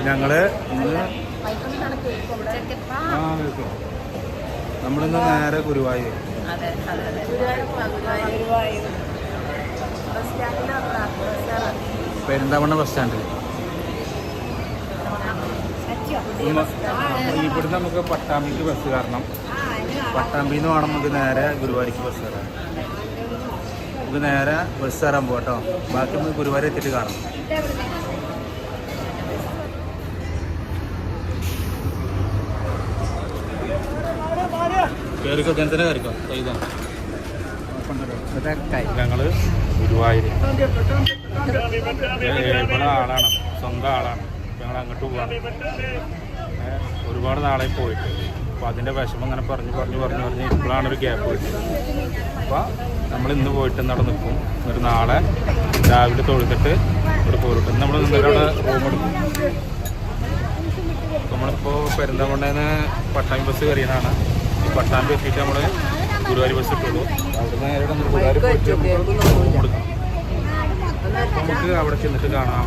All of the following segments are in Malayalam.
ഞങ്ങള് നമ്മളിന്ന് നേരെ ഗുരുവായൂർ പെരിന്തമണ്ണ ബസ് സ്റ്റാൻഡിൽ. ഇവിടുന്ന് നമുക്ക് പട്ടാമ്പിക്ക് ബസ് കയറണം. പട്ടാമ്പിന്ന് വേണം നമുക്ക് നേരെ ഗുരുവായൂർക്ക് ബസ് കയറാം. നമുക്ക് നേരെ ബസ് കയറാൻ പോകട്ടോ. ബാക്കി നമുക്ക് ഗുരുവായൂർ എത്തിയിട്ട് കാണാം. കയറിക്കോ, തന്നെ കയറിക്കോ. ഞങ്ങള് ഗുരുവായൂർ ഇവിടെ ആളാണ്, സ്വന്തം ആളാണ്. ഞങ്ങൾ അങ്ങോട്ട് പോവാണ്. ഒരുപാട് നാളെ പോയിട്ട് അപ്പോൾ അതിൻ്റെ വിഷമം ഇങ്ങനെ പറഞ്ഞ് ഇപ്പോഴാണ് ഒരു ഗ്യാപ്പ് കിട്ടിയത്. അപ്പോൾ നമ്മൾ ഇന്ന് പോയിട്ട് അവിടെ നിൽക്കും. എന്നിട്ട് നാളെ രാവിലെ തൊഴുത്തിട്ട് ഇവിടെ പോരും. നമ്മൾ നിന്നിട്ട് അവിടെ റൂം എടുക്കും. നമ്മളിപ്പോൾ പെരിന്തമണ്ണേന്ന് പട്ടാമ്പി ബസ് കയറിയതാണ്. ഈ പട്ടാമ്പി എത്തിയിട്ട് നമ്മൾ ഗുരുവായൂർ ബസ് ഇട്ടുള്ളൂ. അവിടെ നേരെ ഗുരുവായൂർ പോയിട്ട് റൂം എടുക്കാം. നമുക്ക് അവിടെ ചെന്നിട്ട് കാണാം.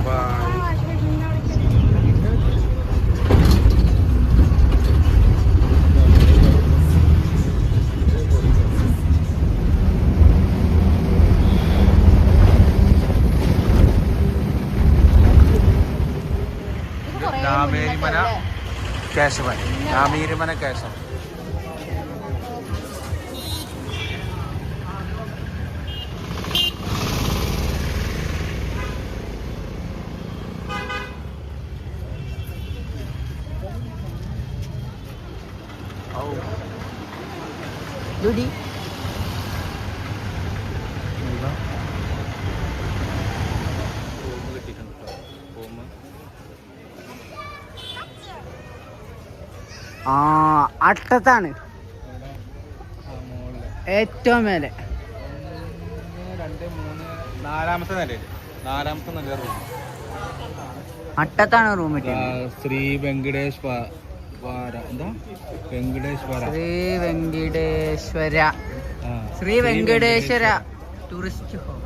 രാമേരിമന കേശവൻ, രാമേരിമന കേശവൻ. Dudi. അട്ടത്താണ് ഏറ്റവും മേലെ. 2, 3, 4ാമത്തെ നിലയിൽ, 4ാമത്തെ നില റൂം. അട്ടത്താണ് റൂം. ശ്രീ വെങ്കടേശ്വര, എന്താ Venkateswara, Shri Venkateswara tourist home.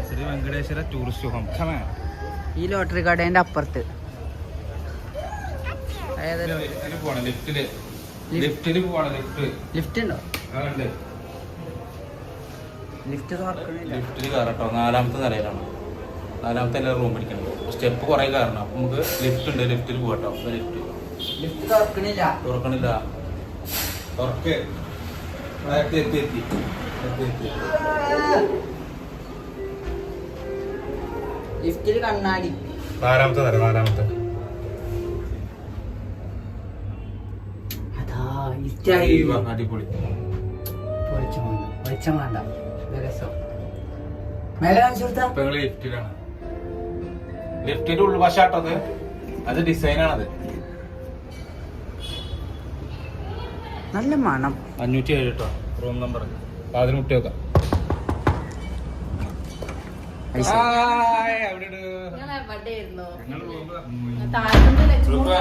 Shri Venkateswara tourist home. ഈ ലോട്ടറി കടേന്റെ അപ്പുറത്ത് ലിഫ്റ്റ് ഉണ്ടോ? ലിഫ്റ്റിൽ കയറട്ടോ. 4ാമത്തെ നിലയിലാണ്. 4ാമത്തെ നില റൂം പിടിക്കണം. സ്റ്റെപ്പ് കുറെ കയറണം. അപ്പൊ നമുക്ക് ലിഫ്റ്റ് ഉണ്ട്. ലിഫ്റ്റിൽ പോകട്ടോ. ലിഫ്റ്റ് തുറക്കണില്ല. എത്തി. ലിഫ്റ്റിൽ കണ്ണാടി. 4ാമത്തെ നില. അടിപൊളി. വെളിച്ചം വേണ്ട. മേലെ ലിഫ്റ്റിലാണ്. ലിഫ്റ്റിന്റെ ഉൾവശാട്ടത്. അത് ഡിസൈനാണത്. നല്ല മണം. 507 കേട്ടോ റൂം നമ്പർ. അതിന് മുട്ടി വെക്കാം.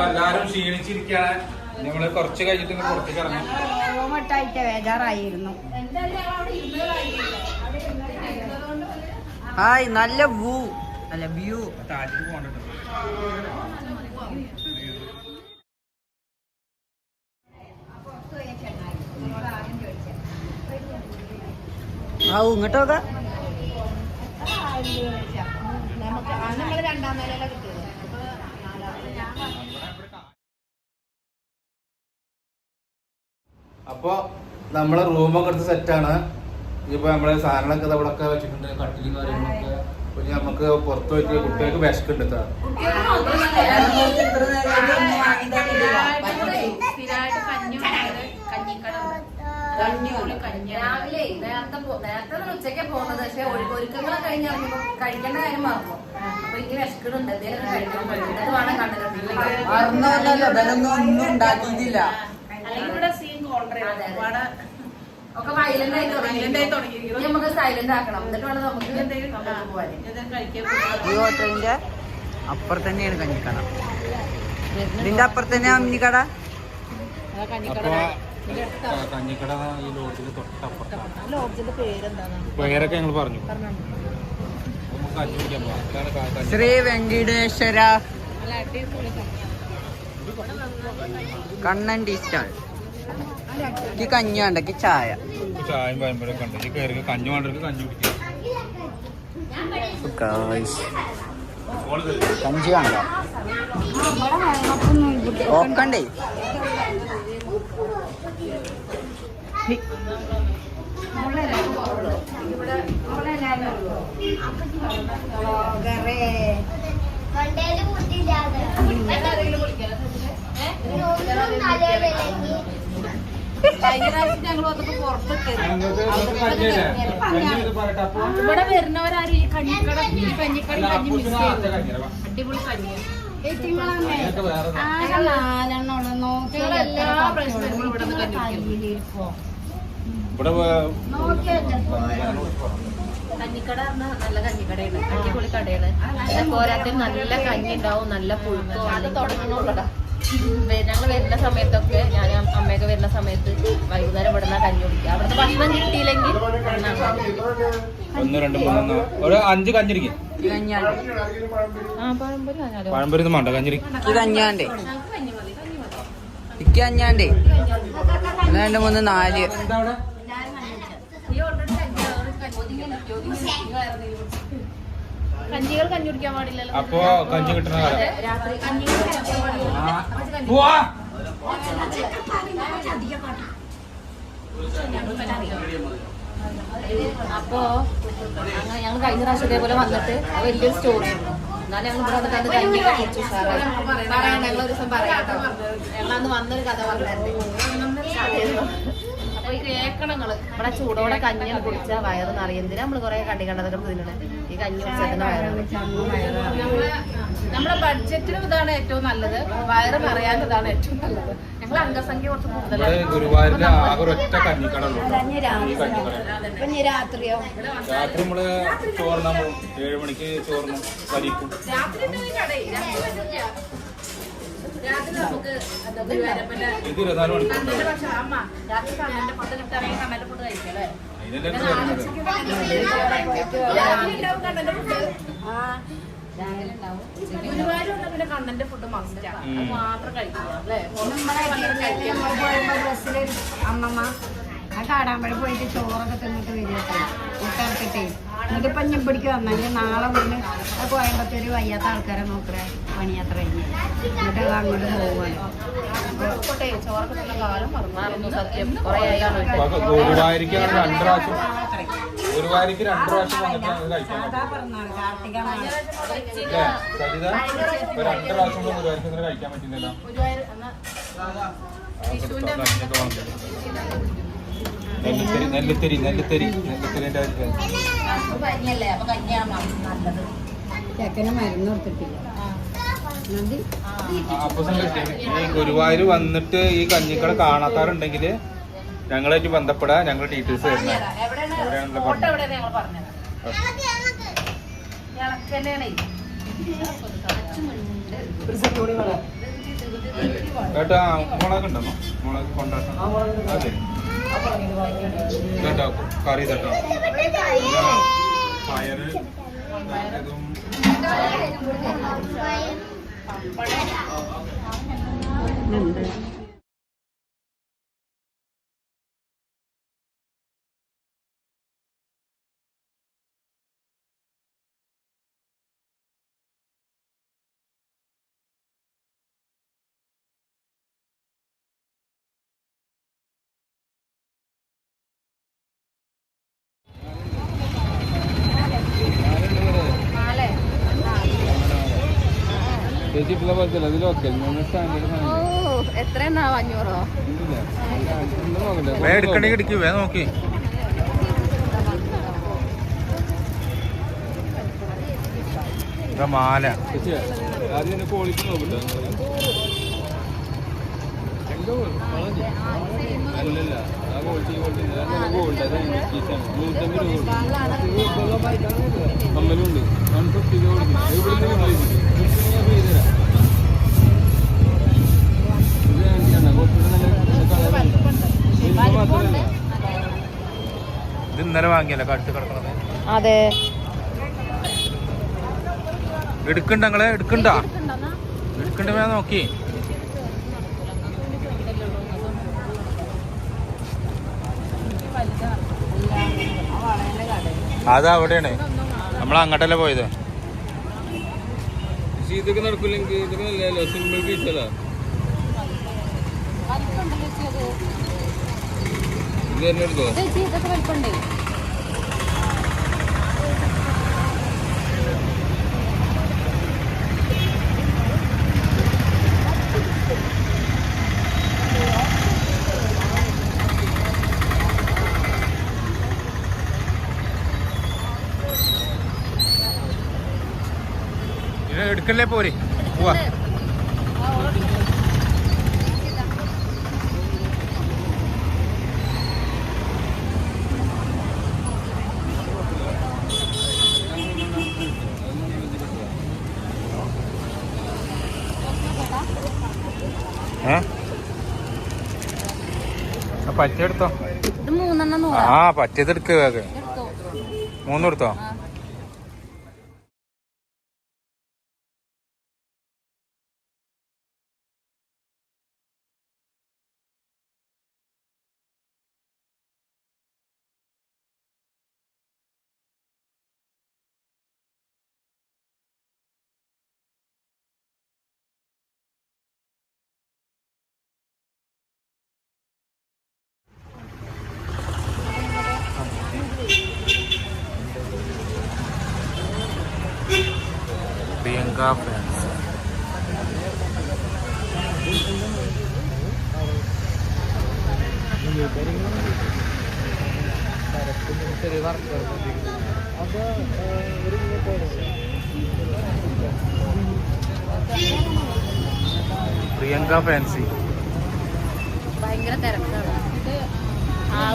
എല്ലാരും ക്ഷീണിച്ചിരിക്കാണ്. ഞങ്ങള് കുറച്ച് കഴിഞ്ഞിട്ട് പുറത്തേക്ക് ഇറങ്ങാം. ബേജാറായിരുന്നു. ഹായ്, നല്ല വ്യൂ. അല്ല വ്യൂ. താഴേക്ക് പോകണ്ടോ. ഇങ്ങോട്ട് നോക്കാം. അപ്പൊ നമ്മളെ റൂമൊക്കെ എടുത്ത് സെറ്റാണ്. ഇപ്പൊ നമ്മളെ സാധനങ്ങളൊക്കെ ഇവിടെ ഒക്കെ വെച്ചിട്ടുണ്ട്. കട്ടിലും കാര്യങ്ങളൊക്കെ. പിന്നെ നമുക്ക് പുറത്ത് പോയിട്ട് കുട്ടികൾക്ക് വിശക്കുണ്ട്. രാവിലെ നേരത്തെ ഉച്ചയ്ക്ക് പോകുന്നത്. പക്ഷെ ഒരുക്കങ്ങളെ കഴിഞ്ഞിറങ്ങുമ്പോ കഴിക്കേണ്ട കാര്യം മറന്നു. അപ്പൊ എനിക്ക് വിശക്കുന്നുണ്ട്. എന്തെങ്കിലും കഴിക്കണം വേണം ഒന്നും ഉണ്ടാക്കിയിട്ടില്ല. അല്ലെങ്കിൽ ഇവിടെ സീൻ ഒക്കെ വയലന്റ് ആയി തുടങ്ങി. നമുക്ക് സൈലന്റ് ആക്കണം. എന്നിട്ട് വേണം നമുക്ക് പോവാൻ. ഈ ഹോട്ടലിന്റെ അപ്പുറത്ത് തന്നെയാണ് കഞ്ഞിക്കട. ഇതിന്റെ അപ്പുറത്ത് തന്നെയാ കഞ്ഞിക്കട. കഞ്ഞിക്കട ഈ ലോഡ്ജിന്റെ തൊട്ടപ്പുറത്താണ്. പേരൊക്കെ ഞങ്ങൾ പറഞ്ഞു. ശ്രീ വെങ്കടേശ്വര കണ്ണൻ സ്റ്റാൾ ഈ കഞ്ഞി വേണ്ടക്ക് ചായ ചായയും പയമ്പരൊക്കെ ഉണ്ട് ഈ കയറി കഞ്ഞി വേണ്ടവർക്ക് കഞ്ഞി കുടിക്കാം കഞ്ചി വേണ്ട ഓക്കണ്ടേ ഇവിടെ വരുന്നവരാരും ഈ കഞ്ഞിക്കട കഞ്ഞിക്കട കഞ്ഞി മിസ് ചെയ്യും. അടിപൊളി കഞ്ഞിയാണ്. എല്ലാ പ്രശ്നങ്ങളും ഇവിടെ കഞ്ഞിക്കട നല്ല കഞ്ഞിക്കടയാണ്. അടിപൊളി കടയാണ്. പോരാത്തിന് നല്ല കഞ്ഞി ഉണ്ടാവും, നല്ല പുഴുക്കോ അത് തുടങ്ങണുള്ളതാ. ഞങ്ങൾ വരുന്ന സമയത്തൊക്കെ ഞാൻ അമ്മയൊക്കെ വരുന്ന സമയത്ത് വൈകുന്നേരം ഇവിടെ നിന്നാ കഞ്ഞി കുടിക്കുക. അവിടുത്തെ ഭക്ഷണം കിട്ടിയില്ലെങ്കിൽ ഒന്ന് രണ്ട് മൂന്ന് ഒരു 5 കഞ്ഞിരിക്കും പഴംപൊരി വേണ്ട കഞ്ഞിരി കഞ്ഞാണ്ടേ ഇക്ക് കഞ്ഞാണ്ടേ 2 3 4 കഞ്ഞികൾ കഞ്ഞി കുടിക്കാൻ പാടില്ലല്ലോ. അപ്പൊ കഞ്ഞി കിട്ടുന്ന കാലം രാത്രി കഞ്ഞി അപ്പോ അങ്ങനെ ഞങ്ങൾ കഴിഞ്ഞ പ്രാവശ്യം ഇതേപോലെ വന്നിട്ട് വലിയൊരു സ്റ്റോറി ഉണ്ട്. എന്നാലും ഞങ്ങൾ ഇവിടെ വന്നിട്ട് അത് കഞ്ഞി കഴിച്ചു. പറയാം, ഞങ്ങൾ ഒരു ദിവസം പറയാട്ടോ. ഞങ്ങളന്ന് വന്നൊരു കഥ പറഞ്ഞിട്ടുണ്ട്. അപ്പൊ ഈ കേക്കണങ്ങള് ഇവിടെ ചൂടോടെ കഞ്ഞി കുടിച്ച വയറ് നിറയും. എന്തിനാ നമ്മള് കൊറേ കണ്ടിക്കണ്ടതൊക്കെ തിന്നണേ? ഈ കഞ്ഞി കുടിച്ചതിന്റെ വയറ് നമ്മുടെ ബഡ്ജറ്റിനും ഇതാണ് ഏറ്റവും നല്ലത്, വയറ് നിറയാൻ ഇതാണ് ഏറ്റവും നല്ലത്. ഞങ്ങൾ അംഗസംഖ്യ കുറച്ച് കൂടുതലാണ്. ഗുരുവായൂരിലെ ആകെ ഒറ്റ കഞ്ഞിക്കടല്ലോ രാത്രിയോ രാത്രി നമ്മള് ചോറിനാ 7 മണിക്ക് ചോറിനും പരിക്കും രാത്രി രാത്രി നമുക്ക് ഇത് 24 മണിക്കൂർ കണ്ണന്റെ ഭക്ഷണം അമ്മ രാത്രി കണ്ണന്റെ ഫുഡ് കിട്ടാണെങ്കിൽ കണ്ണന്റെ ഫുഡ് കഴിക്കല്ലേ? ഗുരുവായൂർ വന്നാൽ പിന്നെ കണ്ണന്റെ ഫുഡ് മസ്റ്റാണ്. അത് മാത്രം കഴിക്കുക അല്ലേ? അമ്മമ്മ ആ കാടാമ്പഴ പോയിട്ട് ചോറൊക്കെ തിന്നിട്ട് വരികട്ടെ കൂട്ടാർക്കട്ടെ. എന്നിട്ടിപ്പം ഞെപ്പിടിക്ക് വന്നാൽ നാളെ വന്ന് ആ കോയമ്പത്തൂര് വയ്യാത്ത ആൾക്കാരെ നോക്കണേ പണിയാത്ര കഴിഞ്ഞ് എന്നിട്ട് അങ്ങോട്ട് പോവുകയാണ്. ചോറൊക്കെ തിന്ന കാലം മറന്നായിരുന്നു സത്യം. കുറേ ആയാണ് ഗുരുവായൂരിക്ക് 2 പ്രാവശ്യം ഗുരുവായൂരിക്ക് 2 പ്രാവശ്യം വന്നിട്ട് കഴിക്കാൻ അതാ പറഞ്ഞാണ് കാർത്തിക സരിത 2 പ്രാവശ്യം ഗുരുവായൂരിക്ക് കഴിക്കാൻ പറ്റില്ലല്ലോ. ഗുരുവായൂർ നെല്ലിത്തിരിന്റെ പനിയല്ലേ? അപ്പൊ കഞ്ഞിയാണ് നല്ലത്. ചെക്കന് മരുന്ന് കൊടുത്തിട്ടില്ല. അപ്പൊ ഈ ഗുരുവായൂർ വന്നിട്ട് ഈ കഞ്ഞിക്കട കാണാത്താറുണ്ടെങ്കിൽ ഞങ്ങളായിട്ട് ബന്ധപ്പെടാൻ ഞങ്ങൾ ഡീറ്റെയിൽസ് തരുന്നത്. എവിടെയാണ് ഫോട്ടോ എവിടെയാണ് ഞങ്ങൾ പറഞ്ഞത്. കേട്ടാ മുളക് ഉണ്ടെന്നോ? മുളക് കൊണ്ടാട്ടം അതെ കേട്ടോ കറി തട്ടോ പയറ് ഇതും എത്രയെന്നാ 500? എടുക്കണേ ഇടിക്ക് വേ നോക്കി മാല ആദ്യം ക്വാളിറ്റി നോക്കട്ടെ. അല്ലല്ല ആ ക്വാളിറ്റി ഗോൾഡ് 150 രൂപ കമ്മലുണ്ട് 150 രൂപ ഇത് ഇന്നലെ വാങ്ങിയല്ലേ കട്ട് കിടക്കണത്? അതെ എടുക്കണ്ട നിങ്ങളെ എടുക്കണ്ട എടുക്കണ്ട വേണം നോക്കി. അത് അവിടെയാണ്, നമ്മൾ അങ്ങോട്ടല്ലേ പോയത്. ഇതൊക്കെ നടക്കില്ലെങ്കിൽ ഇതൊക്കെ നല്ലല്ലോ, സിമ്പിൾ പീസല്ല. ഇത് തന്നെ എടുത്തോ. ഇതൊക്കെ വലിപ്പുണ്ടേ. എടുക്കല്ലേ പോരെ പോവാ. പറ്റിയെടുത്തോ. ഇത് 3 ആ പറ്റിയത് എടുക്കുക. 3 എടുത്തോ. പ്രിയങ്ക ഫാൻസ്. പ്രിയങ്ക ഫാൻസി ഭയങ്കര തിരക്കാണ്.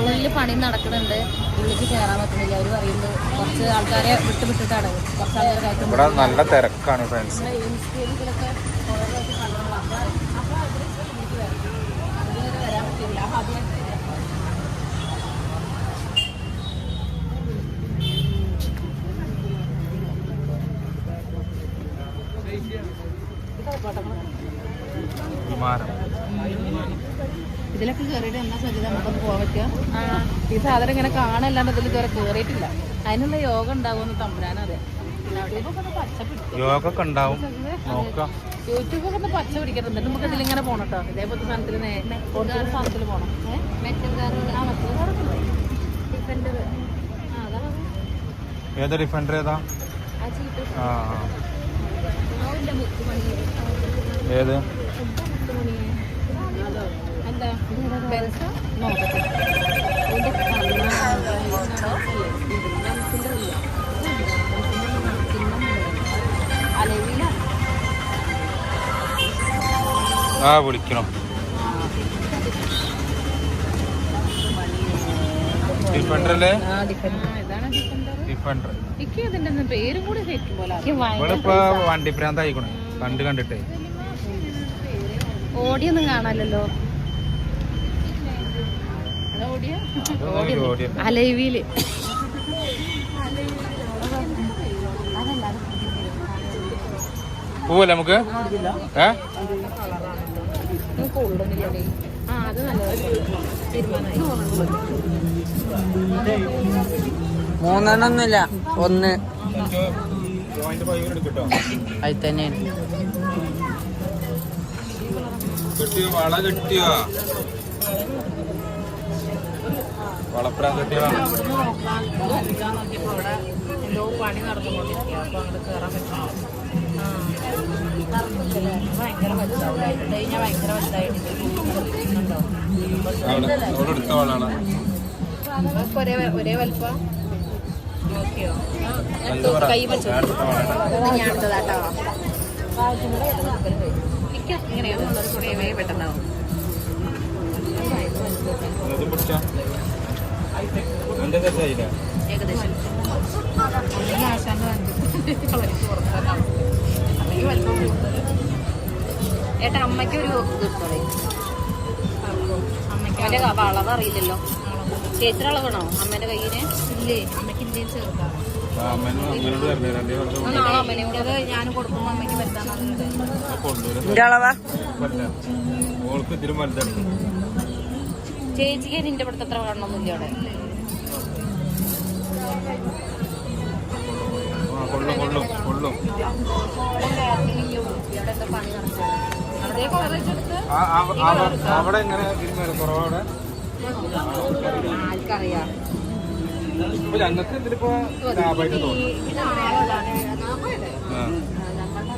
ഉള്ളിൽ പണി നടക്കുന്നുണ്ട്, ഉള്ളിലേക്ക് കയറാൻ പറ്റുന്നില്ല. അവർ പറയുന്നത് കുറച്ച് ആൾക്കാരെ വിട്ടിട്ടാണ്, കുറച്ച് ആൾക്കാരെ ഇവിടെ നല്ല തിരക്കാണ് ഫാൻസി. ഇൻസ്റ്റയിലൊക്കെ ഓരോ പ്രാവശ്യം കണ്ടോളാം. അപ്പോൾ അതിലേക്ക് വരാൻ പറ്റില്ല. അപ്പോൾ അതിനെ വിമാനം. ഇതിലൊക്കെ കയറിയിട്ട് എന്നാ സജിത നമുക്കൊന്ന് പോകാൻ പറ്റുക? ഈ സാധനം ഇങ്ങനെ കാണല്ലാണ്ട് ഇതിൽ ഇതുവരെ കയറിയിട്ടില്ല. അതിനുള്ള യോഗ ഉണ്ടാവുമെന്ന് തമ്പുരാനറിയാം. യോഗ ഒക്കെ ഉണ്ടാവും, നോക്കാം. യൂട്യൂബൊക്കെ ഒന്ന് പച്ച പിടിക്കരുത്. നമുക്ക് ഇതിലിങ്ങനെ പോകണം കേട്ടോ. ഇതേപോലത്തെ സാധനത്തിൽ സാധനത്തിൽ പോകണം. ഏതാ ഡിഫൻഡർ ഏതാ? ആ ഏത്? ആ വിളിക്കണം. ഡിഫൻഡർ അല്ലേ? ഡിഫൻഡർ. ഇവളിപ്പോ വണ്ടി ഭ്രാന്ത് ആയിക്കണേ കണ്ടിട്ടേ. ഓടിയൊന്നും കാണാനല്ലോ. അലൈവിയില് പോവല്ലേ നമുക്ക്? മൂന്നെണ്ണൊന്നുമില്ല, 1 അത് തന്നെയാണ്. കിട്ടിയോ? വള കിട്ടിയോ? വളപ്രാൻ കിട്ടിയോ? എന്തോ പണി നടന്നുകൊണ്ടിരിക്കുക. അപ്പൊ അങ്ങോട്ട് കയറാൻ പറ്റില്ല. ഭയങ്കര വലുതായിട്ട് കഴിഞ്ഞാൽ ഭയങ്കര വലുതായിട്ടുണ്ടോ? എടുത്ത വളാണ്. ഒരേ വലുപ്പം നോക്കിയോ? കൈ വെച്ചു ഞാൻ എടുത്തതാട്ടോ. എനിക്ക് ഇങ്ങനെയാണെന്നുള്ളത് കുറേ പെട്ടെന്നാവും. ഏകദേശം അല്ലെങ്കിൽ ആശാന്റെ അല്ലെങ്കിൽ വലുപ്പം കൂടുതൽ. ഏട്ടാ അമ്മയ്ക്ക് ഒരു കിട്ടോളേ. അമ്മയ്ക്ക് അവൻ്റെ അളവ് അറിയില്ലല്ലോ. ചേച്ചിയുടെ അളവാണോ അമ്മേൻ്റെ കയ്യിന്? ഇല്ലേ, അമ്മയ്ക്ക് ഇന്ത്യയിൽ ചെറുതാണ്. അമ്മേനോട് വരണേ 2 വർഷം നാളെ അമ്മേനോട് ഞാൻ കൊടുക്കുമ്പോൾ അമ്മയ്ക്ക് വരുത്താൻ കൊണ്ടുവരും എന്റെ അളവാ ഓൾക്ക് ഇതിലും വലുതാണ്. ചേച്ചിക്ക് നിന്റെ ഇവിടുത്തെ അത്ര കാണണമെന്നില്ല അവിടെ. കൊള്ളും കൊള്ളും കൊള്ളും. അവിടെ എങ്ങനെ ഇതിന് കുറവവിടെ ആർക്കറിയാം. ഇപ്പൊ ഞങ്ങൾക്ക് ഇതിലിപ്പോ ലാഭമായിട്ട് തോന്നും.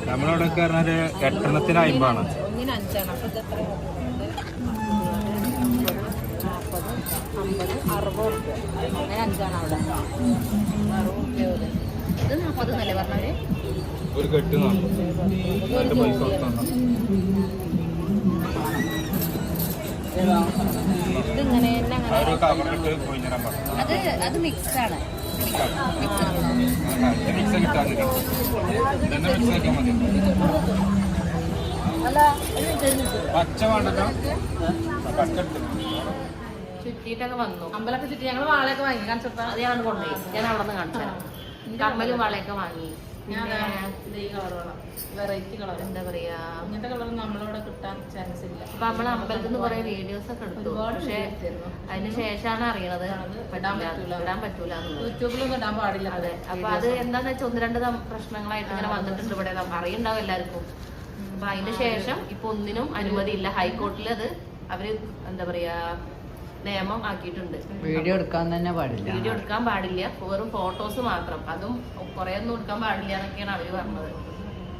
നമ്മളവിടെ പറഞ്ഞാല് 8 50 ഒന്നിന് 5 അപ്പൊ ഇത് എത്ര 40, 50, 60 അങ്ങനെ 5 അവിടെ 60 ഇത് 40 എന്നല്ലേ പറഞ്ഞവര്. ഒരു കെട്ട് 40 പൈസ കൊടുത്തു. ഇതിങ്ങനെ തന്നെ ഒരു കവറിട്ട് പോയി തരാൻ പറഞ്ഞു. അത് മിക്സാണ്. മിക്സ് കിട്ടാൻ ഇതന്നെ മിക്സ് ആക്കിയാൽ മതി. പച്ച വേണ്ടല്ലോ. പച്ച ചുറ്റിയിട്ടൊക്കെ വന്നു. അമ്പലമൊക്കെ ചുറ്റി ഞങ്ങൾ വാളയൊക്കെ വാങ്ങി കാണിച്ചപ്പോ അത് ഞാൻ കൊണ്ടുപോയി. ഞാൻ അവിടെ നിന്ന് കാണിച്ചു തരാം. കമ്മലും വാളയൊക്കെ വാങ്ങി. വെറൈറ്റി കളർ എന്താ പറയാ, ഇങ്ങനത്തെ കളർ നമ്മളിവിടെ കിട്ടാൻ ചാൻസ് ഇല്ല. അപ്പൊ നമ്മള് അമ്പലത്തിൽ നിന്ന് കുറെ വീഡിയോസ് ഒക്കെ എടുത്തു. പക്ഷെ അതിന് ശേഷമാണ് അറിയണത് ഇടാൻ പറ്റൂല. യൂട്യൂബിലൊന്നും ഇടാൻ പാടില്ല. അതെ. അപ്പൊ അത് എന്താന്ന് വെച്ചാൽ 1-2 പ്രശ്നങ്ങളായിട്ട് ഇങ്ങനെ വന്നിട്ടുണ്ട് ഇവിടെ. അറിയുണ്ടാവും എല്ലാവർക്കും. അപ്പൊ അതിന് ശേഷം ഇപ്പൊ ഒന്നിനും അനുമതിയില്ല. ഹൈക്കോർട്ടിൽ അത് അവര് എന്താ പറയാ നിയമം ആക്കിയിട്ടുണ്ട്. വീഡിയോ എടുക്കാൻ തന്നെ പാടില്ല. വീഡിയോ എടുക്കാൻ പാടില്ല, വെറും ഫോട്ടോസ് മാത്രം. അതും കുറെ ഒന്നും എടുക്കാൻ പാടില്ല എന്നൊക്കെയാണ് അവര് പറഞ്ഞത്.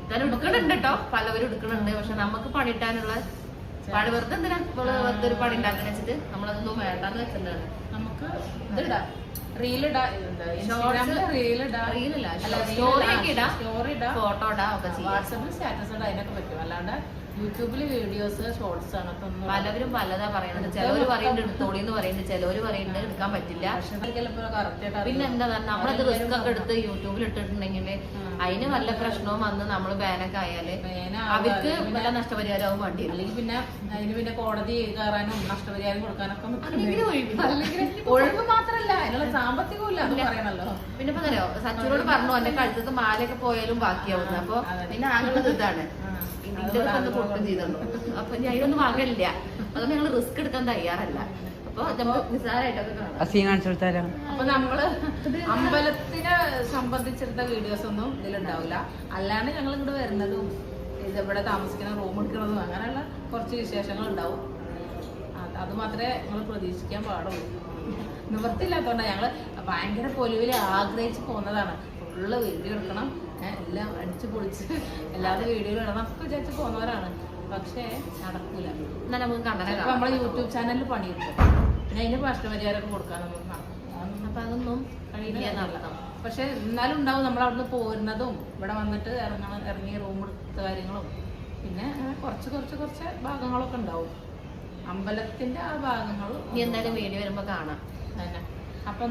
എന്തായാലും എടുക്കണുണ്ട് കേട്ടോ, പലവരും എടുക്കണുണ്ട്. പക്ഷെ നമുക്ക് പണിയിട്ടാനുള്ള പണി വെറുതെ എന്തിനാ വെറുതെ ഒരു പണി ഉണ്ടാക്കുന്ന വെച്ചിട്ട് നമ്മളതൊന്നും വേണ്ടാന്ന് വെച്ചിട്ടുണ്ടാണ്. നമുക്ക് ഇതിടാം, റീലിടാ, സ്റ്റോറിയൊക്കെ ഇടാം, ഫോട്ടോ ഇടാം ഒക്കെ ചെയ്യാം. വാട്സാപ്പിൽ സ്റ്റാറ്റസ് ഇടാം, അതിനൊക്കെ പറ്റും. അല്ലാണ്ട് യൂട്യൂബില് വീഡിയോസ് ഷോർട്സ് ആണ്. പലവരും പലതാ പറയുന്നത്. ചിലവര് പറയുന്നുണ്ട് എടുത്തോളി എന്ന് പറയുന്നുണ്ട്, ചിലവര് പറയുന്നുണ്ട് എടുക്കാൻ പറ്റില്ല. പിന്നെ എന്താ നമ്മളത് റിസ്ക് ഒക്കെ എടുത്ത് യൂട്യൂബിൽ ഇട്ടിട്ടുണ്ടെങ്കിൽ അതിന് വല്ല പ്രശ്നവും വന്ന് നമ്മൾ ബാനൊക്കെ ആയാല് അവർക്ക് വല്ല നഷ്ടപരിഹാരവും വേണ്ടി വരും. അല്ലെങ്കിൽ പിന്നെ അതിന് പിന്നെ കോടതി കയറാനും നഷ്ടപരിഹാരം കൊടുക്കാനൊക്കെ ഒഴിവ് മാത്രല്ല അതിനുള്ള സാമ്പത്തികവും ഇല്ല പറയണല്ലോ. പിന്നെ ഇപ്പൊ അറിയോ, സച്ചുനോട് പറഞ്ഞു എന്റെ കഴുത്തത്ത് മാലയൊക്കെ പോയാലും ബാക്കിയാവുന്നത്. അപ്പൊ പിന്നെ ആകുള്ളത് ഇതാണ്, ഇതിന്റെ ഒന്ന് പൊട്ടും ചെയ്തല്ലോ. അപ്പൊ ഞാൻ അതിനൊന്നും വാങ്ങില്ല. അതൊന്നും ഞങ്ങൾ റിസ്ക് എടുക്കാൻ തയ്യാറല്ല. അപ്പൊ നമുക്ക് നിസ്സാരമായിട്ടൊക്കെ കാണാം. അപ്പൊ നമ്മള് അമ്പലത്തിനെ സംബന്ധിച്ചെടുത്ത വീഡിയോസ് ഒന്നും ഇതിലുണ്ടാവില്ല. അല്ലാണ്ട് ഞങ്ങൾ ഇങ്ങോട്ട് വരുന്നതും ഇതിവിടെ താമസിക്കുന്ന റൂം എടുക്കുന്നതും അങ്ങനെയുള്ള കുറച്ച് വിശേഷങ്ങൾ ഉണ്ടാവും. അത് മാത്രമേ ഞങ്ങൾ പ്രതീക്ഷിക്കാൻ പാടുള്ളൂ. നിവൃത്തിയില്ലാത്തതുകൊണ്ടാണ് ഞങ്ങള് ഭയങ്കര പൊലിവിൽ ആഗ്രഹിച്ച് പോകുന്നതാണ്. ഫുള്ള് വീഡിയോ എടുക്കണം, എല്ലാം അടിച്ചു പൊളിച്ച് എല്ലാവരുടെ വീഡിയോ ഇടണം ഒക്കെ വിചാരിച്ച് പോകുന്നവരാണ്. പക്ഷേ നടക്കൂല. എന്നാൽ നമുക്ക് കണ്ടനെ നമ്മളെ യൂട്യൂബ് ചാനലിൽ പണിയെടുക്കും. പിന്നെ അതിന് നഷ്ടപരിഹാരമൊക്കെ കൊടുക്കാനൊന്നും അപ്പൊ അതൊന്നും കഴിയില്ല നടത്താം. പക്ഷെ എന്നാലും ഉണ്ടാവും നമ്മൾ അവിടുന്ന് പോരുന്നതും ഇവിടെ വന്നിട്ട് ഇറങ്ങി റൂം എടുത്ത കാര്യങ്ങളും പിന്നെ കുറച്ച് ഭാഗങ്ങളൊക്കെ ഉണ്ടാവും. അമ്പലത്തിന്റെ ആ ഭാഗങ്ങൾ ഇനി എന്തായാലും വീഡിയോ വരുമ്പോ കാണാം തന്നെ. അപ്പൊ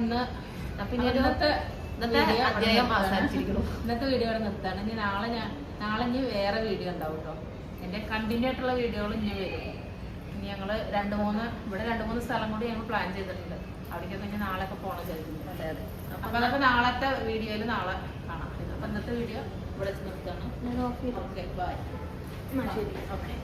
ഇന്നത്തെ അധ്യായം അവസാനിച്ചിരിക്കുന്നു. ഇന്നത്തെ വീഡിയോ ഇവിടെ നിർത്താണ്. ഇനി നാളെ ഇനി വേറെ വീഡിയോ ഉണ്ടാവും കേട്ടോ. എന്റെ കണ്ടിന്യൂ ആയിട്ടുള്ള വീഡിയോകൾ ഇനി വരും. ഇനി ഞങ്ങള് 2-3 സ്ഥലം കൂടി ഞങ്ങൾ പ്ലാൻ ചെയ്തിട്ടുണ്ട്. അവിടേക്കൊക്കെ ഇനി നാളെയൊക്കെ പോകണം വിചാരിക്കുന്നു. അതെ അതെ. അപ്പൊ അതൊക്കെ നാളത്തെ വീഡിയോയിൽ നാളെ കാണാം. അപ്പൊ ഇന്നത്തെ വീഡിയോ ഇവിടെ നിർത്തുകയാണ്. Okay bye. ശരി ഓക്കെ.